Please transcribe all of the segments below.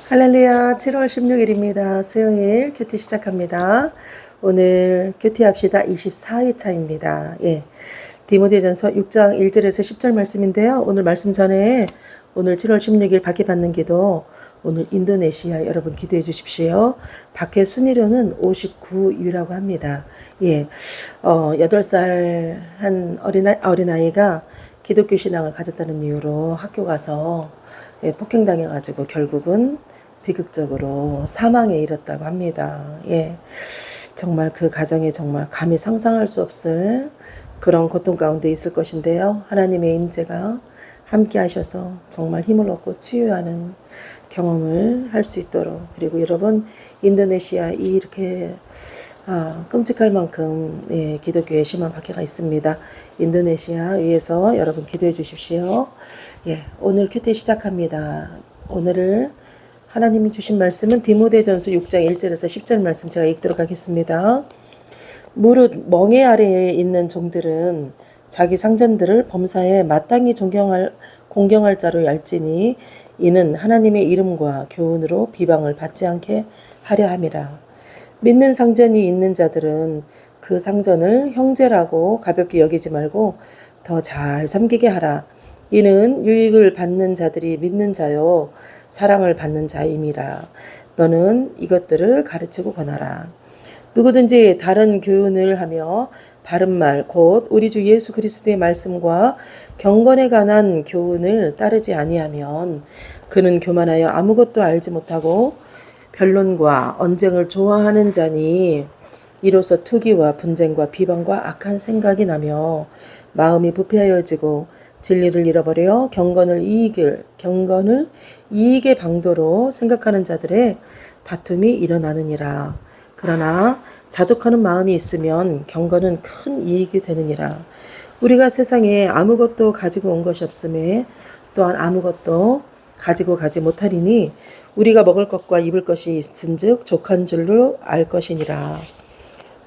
할렐루야, 7월 16일입니다. 수요일 큐티 시작합니다. 오늘 큐티 합시다 24회차입니다. 디모데전서 6장 1절에서 10절 말씀인데요. 오늘 말씀 전에 오늘 7월 16일 밖에 받는 기도, 오늘 인도네시아 여러분 기도해 주십시오. 밖에 순위로는 59유라고 합니다. 8살 한 어린아이가 기독교 신앙을 가졌다는 이유로 학교 가서 폭행당해가지고 결국은 비극적으로 사망에 이르렀다고 합니다. 정말 그 가정에 정말 감히 상상할 수 없을 그런 고통 가운데 있을 것인데요. 하나님의 임재가 함께 하셔서 정말 힘을 얻고 치유하는 경험을 할 수 있도록, 그리고 여러분 인도네시아 이렇게 끔찍할 만큼 기독교의 심한 박해가 있습니다. 인도네시아 위에서 여러분 기도해 주십시오. 오늘 큐티 시작합니다. 오늘을 하나님이 주신 말씀은 디모데전서 6장 1절에서 10절 말씀 제가 읽도록 하겠습니다. 무릇 멍에 아래에 있는 종들은 자기 상전들을 범사에 마땅히 공경할 자로 얄지니 이는 하나님의 이름과 교훈으로 비방을 받지 않게 하려 함이라. 믿는 상전이 있는 자들은 그 상전을 형제라고 가볍게 여기지 말고 더 잘 섬기게 하라. 이는 유익을 받는 자들이 믿는 자요 사랑을 받는 자임이라. 너는 이것들을 가르치고 권하라. 누구든지 다른 교훈을 하며 바른 말 곧 우리 주 예수 그리스도의 말씀과 경건에 관한 교훈을 따르지 아니하면 그는 교만하여 아무것도 알지 못하고 변론과 언쟁을 좋아하는 자니 이로써 투기와 분쟁과 비방과 악한 생각이 나며 마음이 부패하여지고 진리를 잃어버려 경건을 이익의 방도로 생각하는 자들의 다툼이 일어나느니라. 그러나 자족하는 마음이 있으면 경건은 큰 이익이 되느니라. 우리가 세상에 아무것도 가지고 온 것이 없음에 또한 아무것도 가지고 가지 못하리니 우리가 먹을 것과 입을 것이 있은즉 족한 줄로 알 것이니라.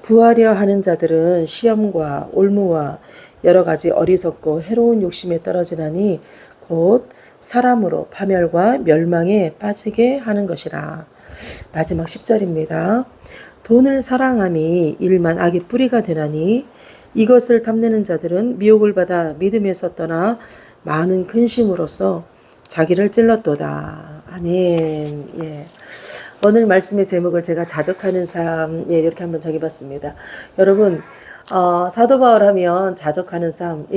부하려 하는 자들은 시험과 올무와 여러 가지 어리석고 해로운 욕심에 떨어지나니 곧 사람으로 파멸과 멸망에 빠지게 하는 것이라. 마지막 10절입니다. 돈을 사랑함이 일만 악의 뿌리가 되나니 이것을 탐내는 자들은 미혹을 받아 믿음에서 떠나 많은 근심으로써 자기를 찔렀도다. 아멘. 오늘 말씀의 제목을 제가 자족하는 삶, 이렇게 한번 정해봤습니다. 여러분, 사도 바울 하면 자족하는 삶,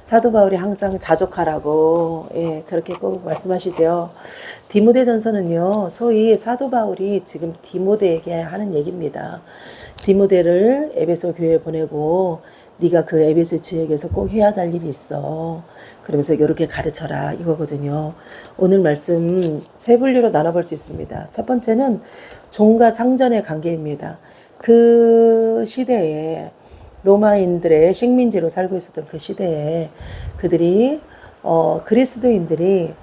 사도 바울이 항상 자족하라고, 그렇게 꼭 말씀하시죠. 디모데전서는요, 소위 사도 바울이 지금 디모데에게 하는 얘기입니다. 디모데를 에베소 교회에 보내고, 네가 그 에베소 지역에서 꼭 해야 할 일이 있어. 그러면서 이렇게 가르쳐라 이거거든요. 오늘 말씀 세 분류로 나눠볼 수 있습니다. 첫 번째는 종과 상전의 관계입니다. 그 시대에 로마인들의 식민지로 살고 있었던 그 시대에 그들이 그리스도인들이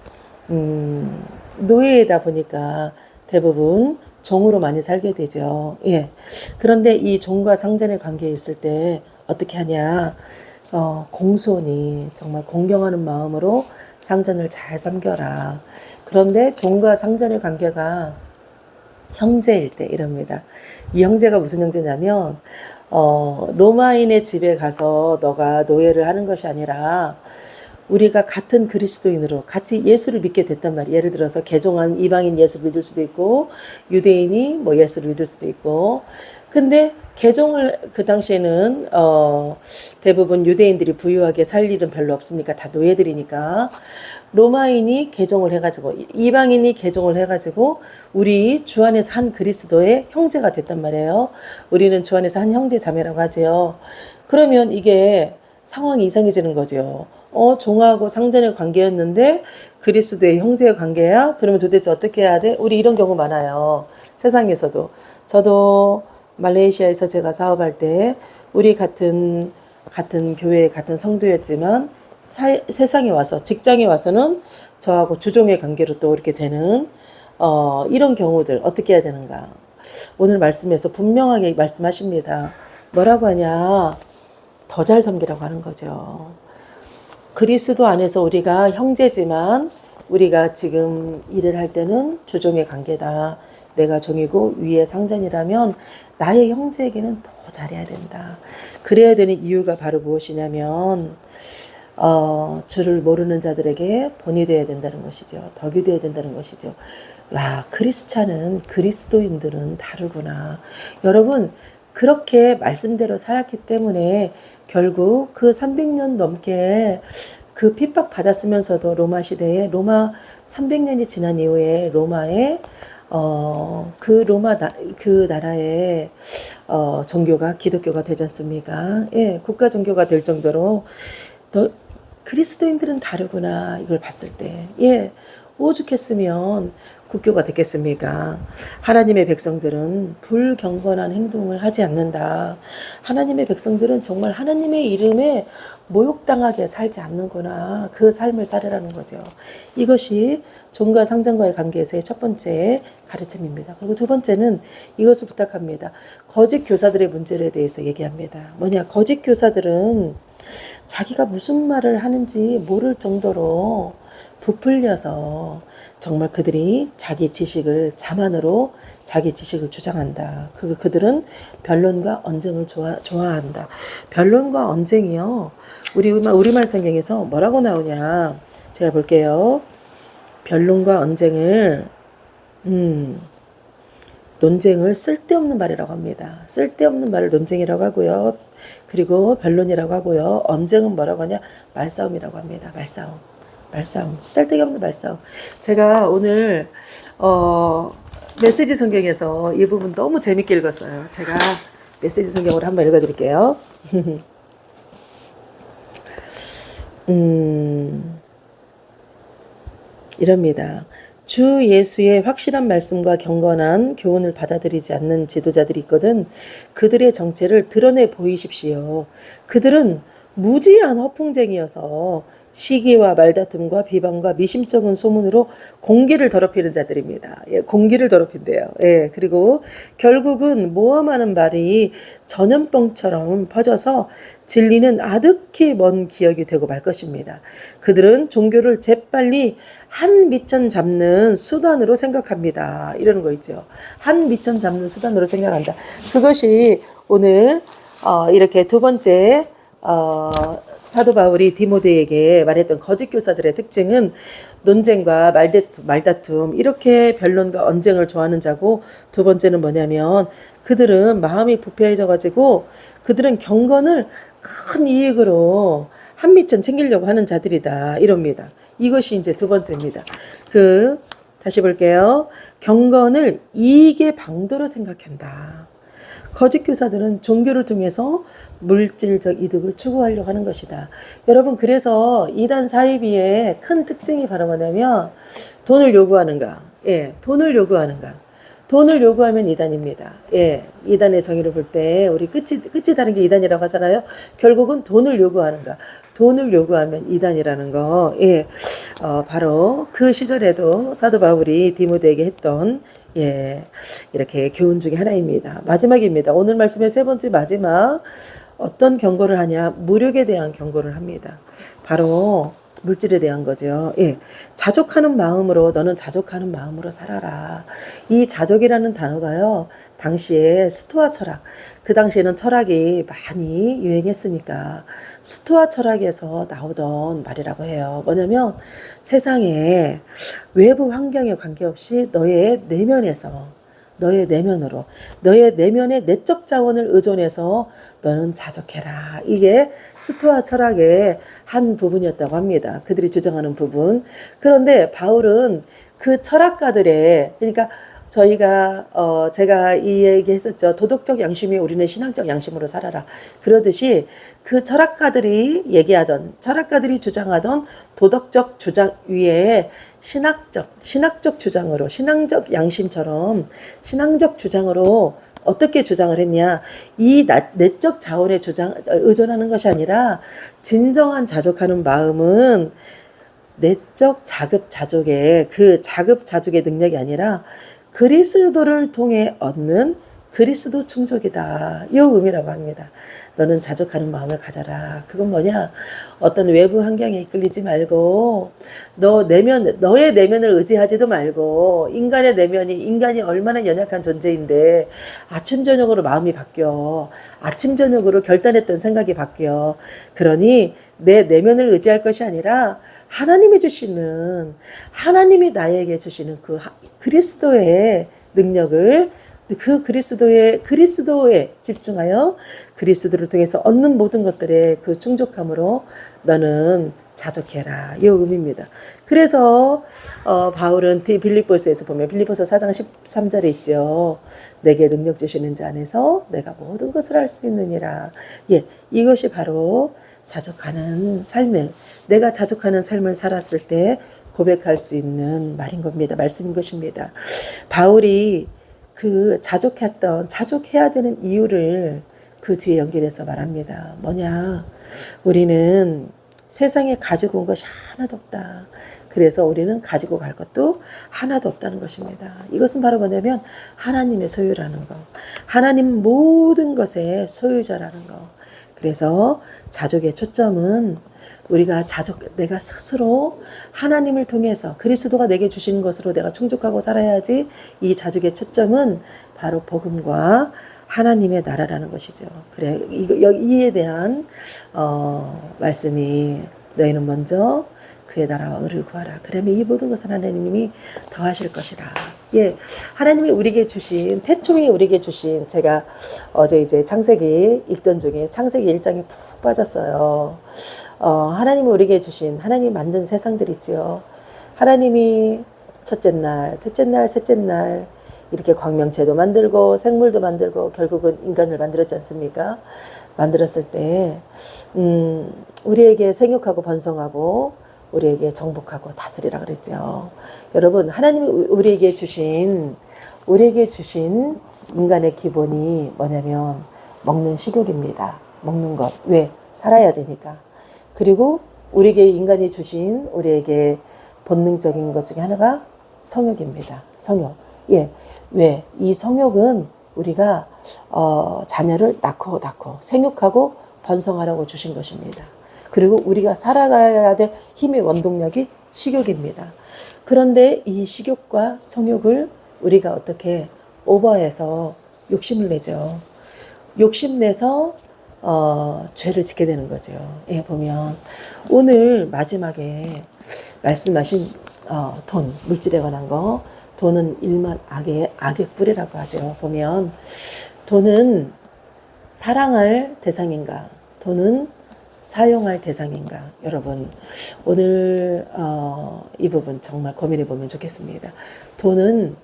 노예이다 보니까 대부분 종으로 많이 살게 되죠. 그런데 이 종과 상전의 관계에 있을 때 어떻게 하냐? 공손히 정말 공경하는 마음으로 상전을 잘 섬겨라. 그런데 종과 상전의 관계가 형제일 때 이럽니다. 이 형제가 무슨 형제냐면 로마인의 집에 가서 너가 노예를 하는 것이 아니라 우리가 같은 그리스도인으로 같이 예수를 믿게 됐단 말이에요. 예를 들어서 개종한 이방인 예수를 믿을 수도 있고 유대인이 뭐 예수를 믿을 수도 있고. 근데 개종을 그 당시에는 대부분 유대인들이 부유하게 살 일은 별로 없으니까 다 노예들이니까 로마인이 개종을 해가지고 이방인이 개종을 해가지고 우리 주 안에서 한 그리스도의 형제가 됐단 말이에요. 우리는 주 안에서 한 형제 자매라고 하죠. 그러면 이게 상황이 이상해지는 거죠. 종하고 상전의 관계였는데 그리스도의 형제의 관계야? 그러면 도대체 어떻게 해야 돼? 우리 이런 경우 많아요. 세상에서도. 저도 말레이시아에서 제가 사업할 때 우리 같은 교회 같은 성도였지만 세상에 와서 직장에 와서는 저하고 주종의 관계로 또 이렇게 되는 이런 경우들 어떻게 해야 되는가? 오늘 말씀에서 분명하게 말씀하십니다. 뭐라고 하냐? 더 잘 섬기라고 하는 거죠. 그리스도 안에서 우리가 형제지만 우리가 지금 일을 할 때는 주종의 관계다. 내가 종이고 위에 상전이라면 나의 형제에게는 더 잘해야 된다. 그래야 되는 이유가 바로 무엇이냐면 주를 모르는 자들에게 본이 되어야 된다는 것이죠. 덕이 되어야 된다는 것이죠. 야, 크리스찬은 그리스도인들은 다르구나. 여러분, 그렇게 말씀대로 살았기 때문에 결국 그 300년 넘게 그 핍박 받았으면서도 로마 시대에 로마 300년이 지난 이후에 로마의 그 나라의 종교가 기독교가 되지 않습니까? 예, 국가 종교가 될 정도로 그리스도인들은 다르구나 이걸 봤을 때, 예, 오죽했으면 국교가 됐겠습니까? 하나님의 백성들은 불경건한 행동을 하지 않는다. 하나님의 백성들은 정말 하나님의 이름에 모욕당하게 살지 않는구나. 그 삶을 살으라는 거죠. 이것이 종과 상전과의 관계에서의 첫 번째 가르침입니다. 그리고 두 번째는 이것을 부탁합니다. 거짓 교사들의 문제에 대해서 얘기합니다. 뭐냐, 거짓 교사들은 자기가 무슨 말을 하는지 모를 정도로 부풀려서 정말 그들이 자기 지식을 자만으로 자기 지식을 주장한다. 그들은 변론과 언쟁을 좋아한다. 변론과 언쟁이요. 우리말 성경에서 뭐라고 나오냐. 제가 볼게요. 변론과 언쟁을 논쟁을 쓸데없는 말이라고 합니다. 쓸데없는 말을 논쟁이라고 하고요. 그리고 변론이라고 하고요. 언쟁은 뭐라고 하냐? 말싸움이라고 합니다. 말싸움. 쓸데없는 말싸움. 제가 오늘 메시지 성경에서 이 부분 너무 재밌게 읽었어요. 제가 메시지 성경으로 한번 읽어드릴게요. 이럽니다. 주 예수의 확실한 말씀과 경건한 교훈을 받아들이지 않는 지도자들이 있거든 그들의 정체를 드러내 보이십시오. 그들은 무지한 허풍쟁이여서 시기와 말다툼과 비방과 미심쩍은 소문으로 공기를 더럽히는 자들입니다. 예, 공기를 더럽힌대요. 예, 그리고 결국은 모험하는 말이 전염병처럼 퍼져서 진리는 아득히 먼 기억이 되고 말 것입니다. 그들은 종교를 재빨리 한 미천 잡는 수단으로 생각합니다. 이러는 거 있죠. 한 미천 잡는 수단으로 생각한다. 그것이 오늘 이렇게 두 번째 사도 바울이 디모데에게 말했던 거짓 교사들의 특징은 논쟁과 말다툼 이렇게 변론과 언쟁을 좋아하는 자고, 두 번째는 뭐냐면 그들은 마음이 부패해져 가지고 그들은 경건을 큰 이익으로 한미천 챙기려고 하는 자들이다 이럽니다. 이것이 이제 두 번째입니다. 다시 볼게요. 경건을 이익의 방도로 생각한다. 거짓 교사들은 종교를 통해서 물질적 이득을 추구하려고 하는 것이다. 여러분, 그래서 이단 사이비의 큰 특징이 바로 뭐냐면 돈을 요구하는가. 예, 돈을 요구하는가. 돈을 요구하면 이단입니다. 예, 이단의 정의를 볼 때 우리 끝이 다른 게 이단이라고 하잖아요. 결국은 돈을 요구하는가. 돈을 요구하면 이단이라는 거. 예, 바로 그 시절에도 사도 바울이 디모데에게 했던 이렇게 교훈 중에 하나입니다. 마지막입니다. 오늘 말씀의 세 번째 마지막. 어떤 경고를 하냐? 무력에 대한 경고를 합니다. 바로 물질에 대한 거죠. 예. 자족하는 마음으로, 너는 자족하는 마음으로 살아라. 이 자족이라는 단어가요, 당시에 스토아 철학, 그 당시에는 철학이 많이 유행했으니까 스토아 철학에서 나오던 말이라고 해요. 뭐냐면 세상에 외부 환경에 관계없이 너의 내면으로 너의 내면의 내적 자원을 의존해서 너는 자족해라. 이게 스토아 철학의 한 부분이었다고 합니다. 그들이 주장하는 부분. 그런데 바울은 그 철학가들의, 그러니까 제가 이 얘기 했었죠. 도덕적 양심이 우리는 신앙적 양심으로 살아라. 그러듯이 그 철학가들이 주장하던 도덕적 주장 위에 신학적 주장으로, 신앙적 양심처럼 신앙적 주장으로 어떻게 주장을 했냐. 이 내적 자원에 의존하는 것이 아니라 진정한 자족하는 마음은 내적 자급자족의 능력이 아니라 그리스도를 통해 얻는 그리스도 충족이다. 이 의미라고 합니다. 너는 자족하는 마음을 가져라. 그건 뭐냐? 어떤 외부 환경에 이끌리지 말고 너의 내면을 의지하지도 말고 인간이 얼마나 연약한 존재인데 아침 저녁으로 마음이 바뀌어. 아침 저녁으로 결단했던 생각이 바뀌어. 그러니 내 내면을 의지할 것이 아니라 하나님이 나에게 주시는 그 그리스도의 능력을 그리스도에 집중하여 그리스도를 통해서 얻는 모든 것들의 그 충족함으로 너는 자족해라. 이 의미입니다. 그래서 바울은 빌립보서에서 보면 빌립보서 4장 13절에 있죠. 내게 능력 주시는 자 안에서 내가 모든 것을 할 수 있느니라. 예, 이것이 바로 내가 자족하는 삶을 살았을 때 고백할 수 있는 말인 겁니다. 말씀인 것입니다. 바울이 그 자족해야 되는 이유를 그 뒤에 연결해서 말합니다. 뭐냐? 우리는 세상에 가지고 온 것이 하나도 없다. 그래서 우리는 가지고 갈 것도 하나도 없다는 것입니다. 이것은 바로 뭐냐면 하나님의 소유라는 거. 하나님 모든 것의 소유자라는 거. 그래서 자족의 초점은 내가 스스로 하나님을 통해서 그리스도가 내게 주시는 것으로 내가 충족하고 살아야지. 이 자족의 초점은 바로 복음과 하나님의 나라라는 것이죠. 그래, 이에 대한 말씀이 너희는 먼저 그의 나라와 의를 구하라. 그러면 이 모든 것을 하나님이 더하실 것이라. 예, 하나님이 태초에 우리에게 주신, 제가 어제 이제 창세기 읽던 중에 창세기 1장에 푹 빠졌어요. 하나님이 우리에게 주신, 하나님이 만든 세상들 있지요. 하나님이 첫째 날, 둘째 날, 셋째 날, 이렇게 광명체도 만들고 생물도 만들고 결국은 인간을 만들었지 않습니까? 만들었을 때 우리에게 생육하고 번성하고 우리에게 정복하고 다스리라 그랬죠. 여러분, 하나님이 우리에게 주신 인간의 기본이 뭐냐면 먹는 식욕입니다. 먹는 것. 왜? 살아야 되니까. 그리고 우리에게 본능적인 것 중에 하나가 성욕입니다. 성욕. 예. 왜? 이 성욕은 우리가 자녀를 낳고 생육하고 번성하라고 주신 것입니다. 그리고 우리가 살아가야 될 힘의 원동력이 식욕입니다. 그런데 이 식욕과 성욕을 우리가 어떻게 오버해서 욕심을 내죠. 욕심내서 죄를 짓게 되는 거죠. 예, 보면 오늘 마지막에 말씀하신 돈, 물질에 관한 거, 돈은 일만 악의 뿌리라고 하죠. 보면 돈은 사랑할 대상인가? 돈은 사용할 대상인가? 여러분, 오늘 이 부분 정말 고민해 보면 좋겠습니다. 돈은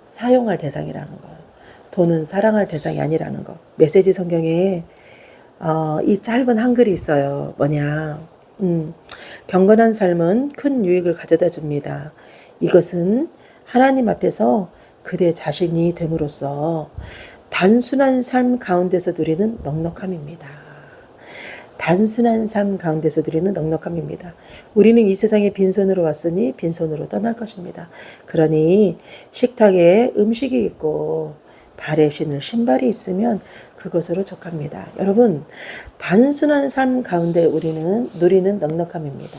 사용할 대상이라는 거, 돈은 사랑할 대상이 아니라는 거. 메시지 성경에 이 짧은 한글이 있어요. 뭐냐? 경건한 삶은 큰 유익을 가져다 줍니다. 이것은 하나님 앞에서 그대 자신이 됨으로써 단순한 삶 가운데서 누리는 넉넉함입니다. 단순한 삶 가운데서 누리는 넉넉함입니다. 우리는 이 세상에 빈손으로 왔으니 빈손으로 떠날 것입니다. 그러니 식탁에 음식이 있고 발에 신을 신발이 있으면 그것으로 족합니다. 여러분, 단순한 삶 가운데 우리는 누리는 넉넉함입니다.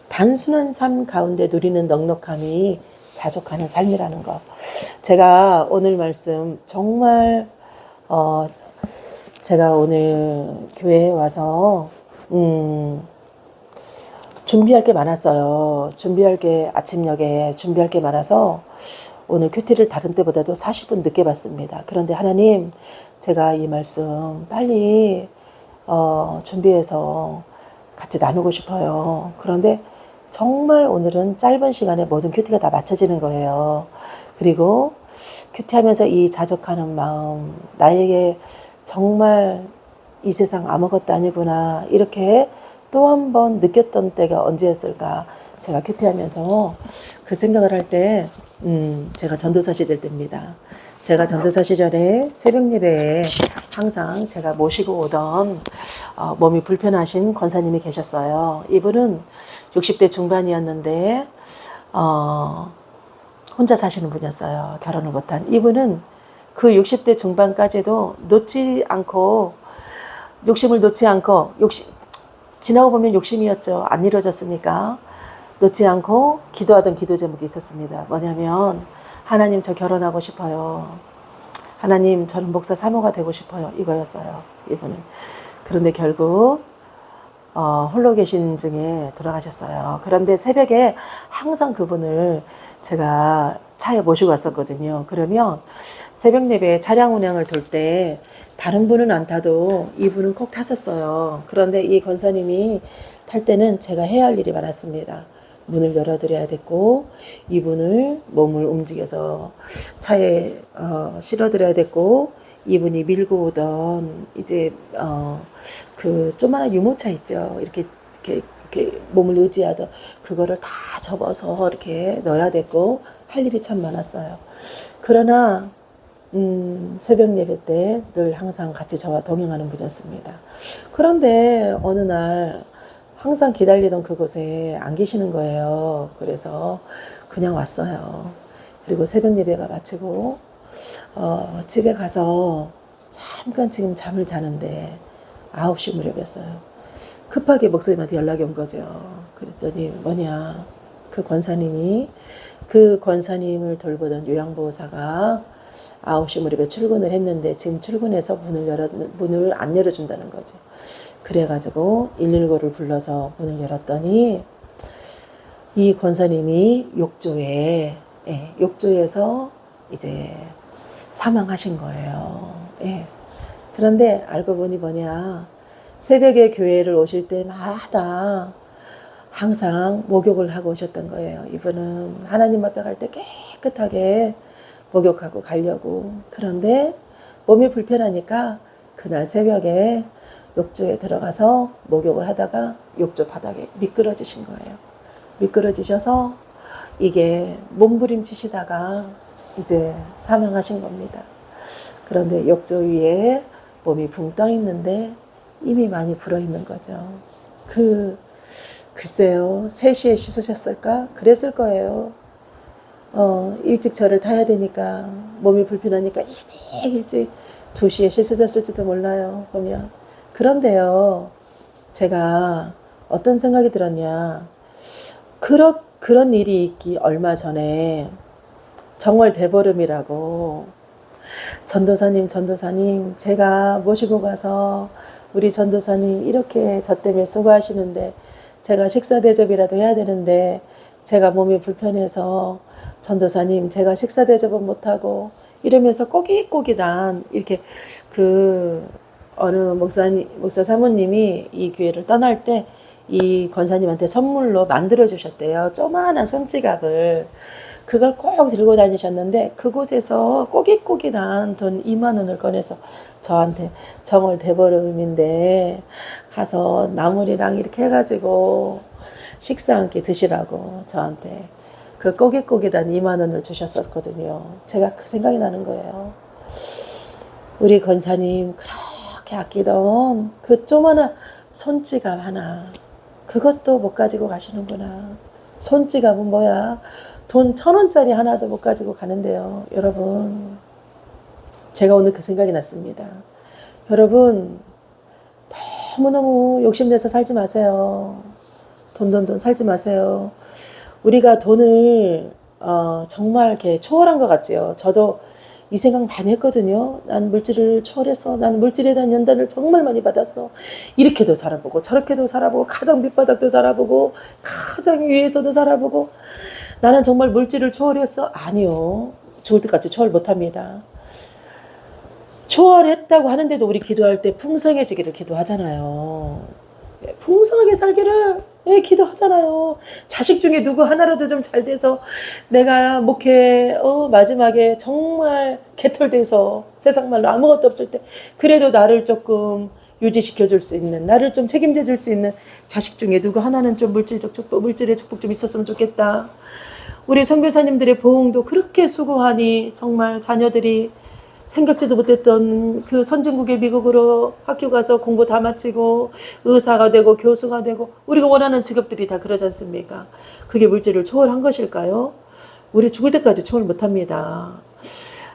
단순한 삶 가운데 누리는 넉넉함이 자족하는 삶이라는 거. 제가 오늘 말씀 정말 제가 오늘 교회에 와서 준비할 게 많았어요. 아침녘에 준비할 게 많아서 오늘 큐티를 다른 때보다도 40분 늦게 봤습니다. 그런데 하나님, 제가 이 말씀 빨리 준비해서 같이 나누고 싶어요. 그런데 정말 오늘은 짧은 시간에 모든 큐티가 다 맞춰지는 거예요. 그리고 큐티하면서 이 자족하는 마음, 나에게 정말 이 세상 아무것도 아니구나, 이렇게 또 한 번 느꼈던 때가 언제였을까. 제가 큐티하면서 그 생각을 할 때 제가 전도사 시절 때입니다. 제가 전도사 시절에 새벽 예배에 항상 제가 모시고 오던 몸이 불편하신 권사님이 계셨어요. 이분은 60대 중반이었는데 혼자 사시는 분이었어요. 결혼을 못한. 이분은 그 60대 중반까지도 놓지 않고 욕심을 놓지 않고 지나고 보면 욕심이었죠. 안 이루어졌으니까 놓지 않고 기도하던 기도 제목이 있었습니다. 뭐냐면 하나님 저 결혼하고 싶어요. 하나님 저는 목사 사모가 되고 싶어요. 이거였어요. 이분은. 그런데 결국 홀로 계신 중에 돌아가셨어요. 그런데 새벽에 항상 그분을 제가 차에 모시고 갔었거든요. 그러면 새벽 예배 차량 운행을 돌 때 다른 분은 안 타도 이분은 꼭 탔었어요. 그런데 이 권사님이 탈 때는 제가 해야 할 일이 많았습니다. 문을 열어드려야 됐고 이분을 몸을 움직여서 차에 실어드려야 됐고 이분이 밀고 오던 이제 그 조그마한 유모차 있죠. 이렇게 몸을 의지하던 그거를 다 접어서 이렇게 넣어야 됐고 할 일이 참 많았어요. 그러나 새벽 예배 때 늘 항상 같이 저와 동행하는 분이었습니다. 그런데 어느 날 항상 기다리던 그곳에 안 계시는 거예요. 그래서 그냥 왔어요. 그리고 새벽 예배가 마치고 집에 가서 잠깐 지금 잠을 자는데 9시 무렵이었어요. 급하게 목사님한테 연락이 온 거죠. 그랬더니 뭐냐, 그 권사님을 돌보던 요양보호사가 9시 무렵에 출근을 했는데 지금 출근해서 문을 안 열어준다는 거죠. 그래가지고 119를 불러서 문을 열었더니 이 권사님이 욕조에서 이제 사망하신 거예요. 예. 그런데 알고 보니 뭐냐, 새벽에 교회를 오실 때마다 항상 목욕을 하고 오셨던 거예요. 이분은 하나님 앞에 갈 때 깨끗하게 목욕하고 가려고. 그런데 몸이 불편하니까 그날 새벽에 욕조에 들어가서 목욕을 하다가 욕조 바닥에 미끄러지신 거예요. 미끄러지셔서 이게 몸부림치시다가 이제 사망하신 겁니다. 그런데 욕조 위에 몸이 붕 떠 있는데 이미 많이 불어 있는 거죠. 글쎄요, 3시에 씻으셨을까? 그랬을 거예요. 일찍 절을 타야 되니까 몸이 불편하니까 일찍 2시에 씻으셨을지도 몰라요. 보면. 그런데요, 제가 어떤 생각이 들었냐, 그런 일이 있기 얼마 전에 정월 대보름이라고 전도사님 제가 모시고 가서 우리 전도사님 이렇게 저 때문에 수고하시는데 제가 식사 대접이라도 해야 되는데 제가 몸이 불편해서 전도사님 제가 식사 대접은 못하고 이러면서 꼬깃꼬깃한 이렇게 어느 목사 사모님이 이 교회를 떠날 때 이 권사님한테 선물로 만들어 주셨대요. 조그마한 손지갑을. 그걸 꼭 들고 다니셨는데 그곳에서 꼬깃꼬깃한 돈 2만 원을 꺼내서 저한테 정월 대보름인데 가서 나물이랑 이렇게 해가지고 식사 함께 드시라고 저한테 그 꼬깃꼬깃한 2만 원을 주셨었거든요. 제가 그 생각이 나는 거예요. 우리 권사님 그렇게 아끼던 그 조그마한 손지갑 하나, 그것도 못 가지고 가시는구나. 손지갑은 뭐야? 돈 1,000원짜리 하나도 못 가지고 가는데요. 여러분, 제가 오늘 그 생각이 났습니다. 여러분, 너무너무 욕심내서 살지 마세요. 돈 살지 마세요. 우리가 돈을 정말 이렇게 초월한 것 같지요. 저도 이 생각 많이 했거든요. 난 물질을 초월했어. 난 물질에 대한 연단을 정말 많이 받았어. 이렇게도 살아보고 저렇게도 살아보고 가정 밑바닥도 살아보고 가장 위에서도 살아보고 나는 정말 물질을 초월했어? 아니요. 죽을 때까지 초월 못합니다. 초월했다고 하는데도 우리 기도할 때 풍성해지기를 기도하잖아요. 풍성하게 살기를 기도하잖아요. 자식 중에 누구 하나라도 좀 잘 돼서 내가 목회 마지막에 정말 개털돼서 세상 말로 아무것도 없을 때 그래도 나를 조금 유지시켜 줄 수 있는, 나를 좀 책임져 줄 수 있는 자식 중에 누구 하나는 좀 물질의 축복 좀 있었으면 좋겠다. 우리 선교사님들의 보응도 그렇게 수고하니 정말 자녀들이 생각지도 못했던 그 선진국의 미국으로 학교 가서 공부 다 마치고 의사가 되고 교수가 되고 우리가 원하는 직업들이 다 그러지 않습니까? 그게 물질을 초월한 것일까요? 우리 죽을 때까지 초월 못합니다.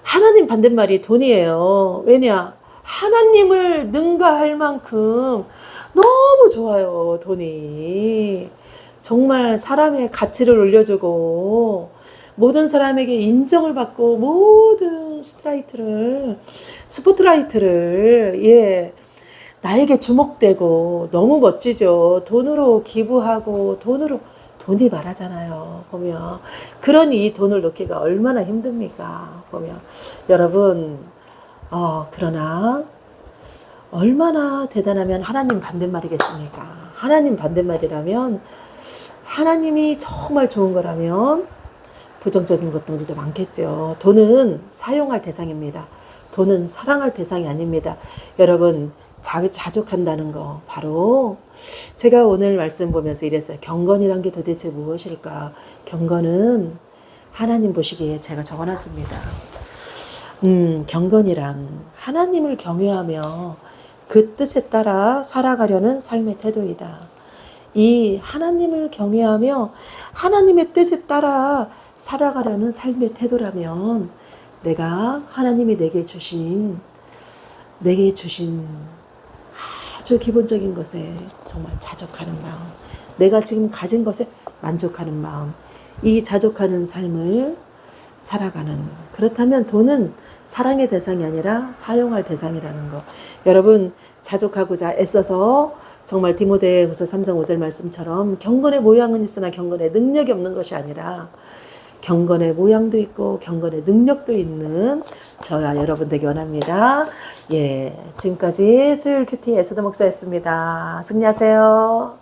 하나님 반대말이 돈이에요. 왜냐? 하나님을 능가할 만큼 너무 좋아요, 돈이. 정말 사람의 가치를 올려주고, 모든 사람에게 인정을 받고, 모든 스포트라이트를, 예, 나에게 주목되고, 너무 멋지죠. 돈으로 기부하고, 돈이 말하잖아요, 보면. 그러니 이 돈을 놓기가 얼마나 힘듭니까, 보면. 여러분, 그러나, 얼마나 대단하면 하나님 반대말이겠습니까? 하나님 반대말이라면, 하나님이 정말 좋은 거라면, 부정적인 것들도 많겠죠. 돈은 사용할 대상입니다. 돈은 사랑할 대상이 아닙니다. 여러분, 자족한다는 거 바로 제가 오늘 말씀 보면서 이랬어요. 경건이란 게 도대체 무엇일까? 경건은 하나님 보시기에 제가 적어놨습니다. 경건이란 하나님을 경외하며 그 뜻에 따라 살아가려는 삶의 태도이다. 이 하나님을 경외하며 하나님의 뜻에 따라 살아가려는 삶의 태도라면 내가 하나님이 내게 주신 아주 기본적인 것에 정말 자족하는 마음, 내가 지금 가진 것에 만족하는 마음, 이 자족하는 삶을 살아가는, 그렇다면 돈은 사랑의 대상이 아니라 사용할 대상이라는 것. 여러분, 자족하고자 애써서 정말 디모데후서 3장 5절 말씀처럼 경건의 모양은 있으나 경건의 능력이 없는 것이 아니라 경건의 모양도 있고 경건의 능력도 있는 저와 여러분 되기 원합니다. 예, 지금까지 수요일 큐티 에스더 목사였습니다. 승리하세요.